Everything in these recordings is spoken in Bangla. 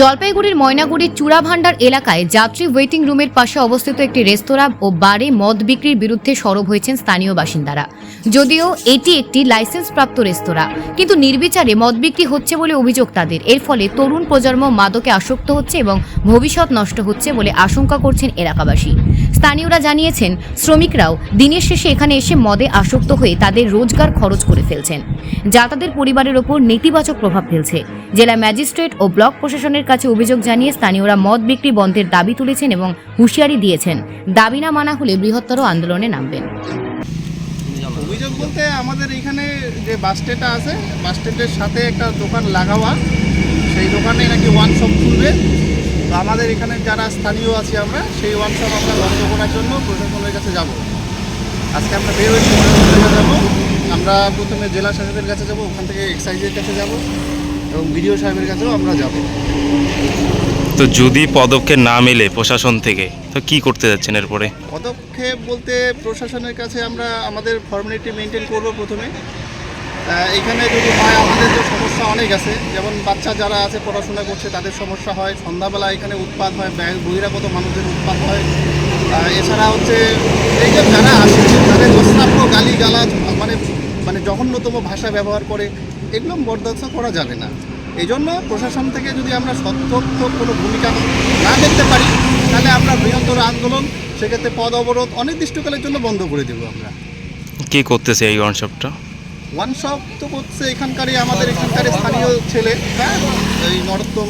জলপাইগুড়ির ময়নাগুড়ির চূড়াভান্ডার এলাকায় যাত্রী ওয়েটিং রুমের পাশে অবস্থিত একটি রেস্তোরাঁ ও বারে মদ বিক্রির বিরুদ্ধে সরব হয়েছেন স্থানীয় বাসিন্দারা। যদিও এটি একটি লাইসেন্সপ্রাপ্ত রেস্তোরাঁ, কিন্তু নির্বিচারে মদ বিক্রি হচ্ছে বলে অভিযোগ তাদের। এর ফলে তরুণ প্রজন্ম মাদকে আসক্ত হচ্ছে এবং ভবিষ্যৎ নষ্ট হচ্ছে বলে আশঙ্কা করছেন এলাকাবাসী। স্থানীয়রা জানিয়েছেন, শ্রমিকরাও দিনের শেষে এখানে এসে মদে আসক্ত হয়ে তাদের রোজগার খরচ করে ফেলছেন, যা তাদের পরিবারের ওপর নেতিবাচক প্রভাব ফেলছে। জেলা ম্যাজিস্ট্রেট ও ব্লক প্রশাসনের কাছে অভিযোগ জানিয়ে স্থানীয়রা মদ বিক্রি বন্ধের দাবি তুলেছেন এবং হুঁশিয়ারি দিয়েছেন, দাবি না মানা হলে বৃহত্তর আন্দোলনে নামবেন। অভিযোগ বলতে আমাদের এখানে যে বাস স্ট্যান্ডটা আছে, বাস স্ট্যান্ডের সাথে একটা দোকান লাগাওয়া, সেই দোকানে নাকি ওয়ান শপ খুলবে। তো আমাদের এখানে যারা স্থানীয় আছি আমরা, সেই ওয়ান শপ আমরা বন্ধ করার জন্য প্রশাসনের কাছে যাব। আজকে আমরা বের হয়েছি, যাবো। আমরা প্রথমে জেলা শাসকের কাছে যাব, ওখান থেকে এক্সাইজের কাছে যাব এবং বিডিও সাহেবের কাছেও আমরা যাব। তো যদি পদক্ষেপ না মেলে প্রশাসন থেকে, তো কি করতে যাচ্ছেন এরপরে? পদক্ষেপ বলতে প্রশাসনের কাছে আমরা আমাদের ফর্মালিটি মেনটেন করব। প্রথমে এখানে যদি হয়, আমাদের যে সমস্যা অনেক আছে, যেমন বাচ্চা যারা আছে পড়াশোনা করছে তাদের সমস্যা হয়, সন্ধ্যাবেলা এখানে উৎপাত হয়, বহিরাগত মানুষদের উৎপাত হয়। এছাড়া হচ্ছে এই যে যারা আসে তাদের অশ্রাব্য গালি গালাজ মানে জঘন্যতম ভাষা ব্যবহার করে, এগুলো বরদাস্ত করা যাবে না। এই জন্য প্রশাসন থেকে যদি আমরা সত্যর্থ কোনো ভূমিকা না দেখতে পারি, তাহলে আমরা বৃহত্তর আন্দোলন, সেক্ষেত্রে পদ অবরোধ অনির্দিষ্টকালের জন্য বন্ধ করে দেবো। আমরা কি করতেছে এই ওয়ান শপটা? ওয়ান শপ তো করছে এখানকারই আমাদের এখানকার স্থানীয় ছেলে, হ্যাঁ, এই নরোত্তম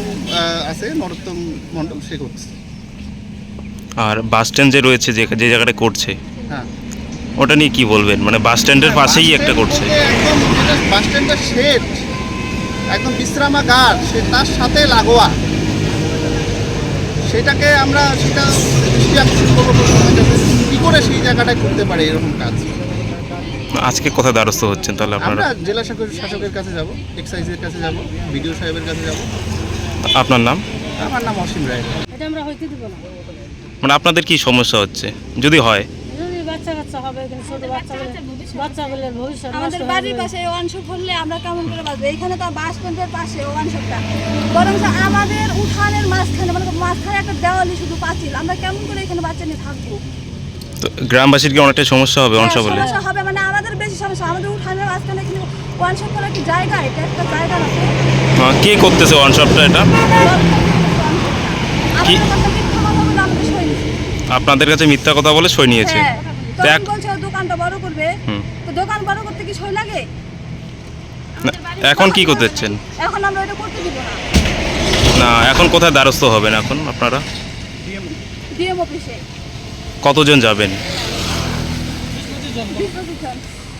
আছে, নরোত্তম মণ্ডল, সে করছে। আর বাস স্ট্যান্ড যে রয়েছে, যে জায়গাটা করছে, হ্যাঁ, ওটা নিয়ে কি বলবেন? মানে বাস স্ট্যান্ডের পাশেই একটা করছে, একদম যেটা বাস স্ট্যান্ডের শেড, একদম বিশ্রামাগার, সে তার সাথে লাগোয়া, সেটাকে আমরা সেটা দৃষ্টি আকর্ষণ করবো প্রশাসনের কাছে, কী করে সেই জায়গাটায় করতে পারে এরকম কাজ। আজকে কোথায় দ্বারস্থ হচ্ছেন তাহলে আপনারা? আমরা জেলা শাসকের কাছে যাব, এক্সাইজের কাছে যাব, বিডিও সাহেবের কাছে যাব। আপনার নাম? আমার নাম অসীম রায়। এটা আমরা হইতে দিব না। মানে আপনাদের কি সমস্যা হচ্ছে যদি হয়? যদি বাচ্চা হবে, কিন্তু ছোট বাচ্চাগুলোর ভবিষ্যৎ আমাদের বাড়ির পাশে ওয়ান শপ হলে আমরা কেমন করে বাঁচবো? এইখানে তো বাস স্ট্যান্ডের পাশে ওয়ান শপটা, বরং আমাদের উঠানের মাঝখানে, মানে মাঝখানে একটা দেওয়ালি, শুধু পাঁচিল, আমরা কেমন করে এখানে বাচ্চা নিয়ে থাকবো? তো গ্রামবাসীর কি অনেকটা সমস্যা হবে ওয়ান শপ হলে? সমস্যা হবে, মানে আমাদের বেশি সমস্যা। আমাদের উঠানের মাঝখানে কিন্তু ওয়ান শপ করার কি জায়গা? এটা একটা জায়গা না। কে করতেছে ওয়ান শপটা? এটা কি আপনাদের কাছে মিথ্যা কথা বলে সই নিয়েছে? বলছে দোকানটা বড় করবে, তো দোকান বড় করতে কি সই লাগে? এখন কি করতে যাচ্ছেন? এখন আমরা এটা করতে দিব না। না, এখন কোথায় দ্বারস্থ হবেন এখন আপনারা? ডিএম অফিসে। কতজন যাবেন? 20 জন।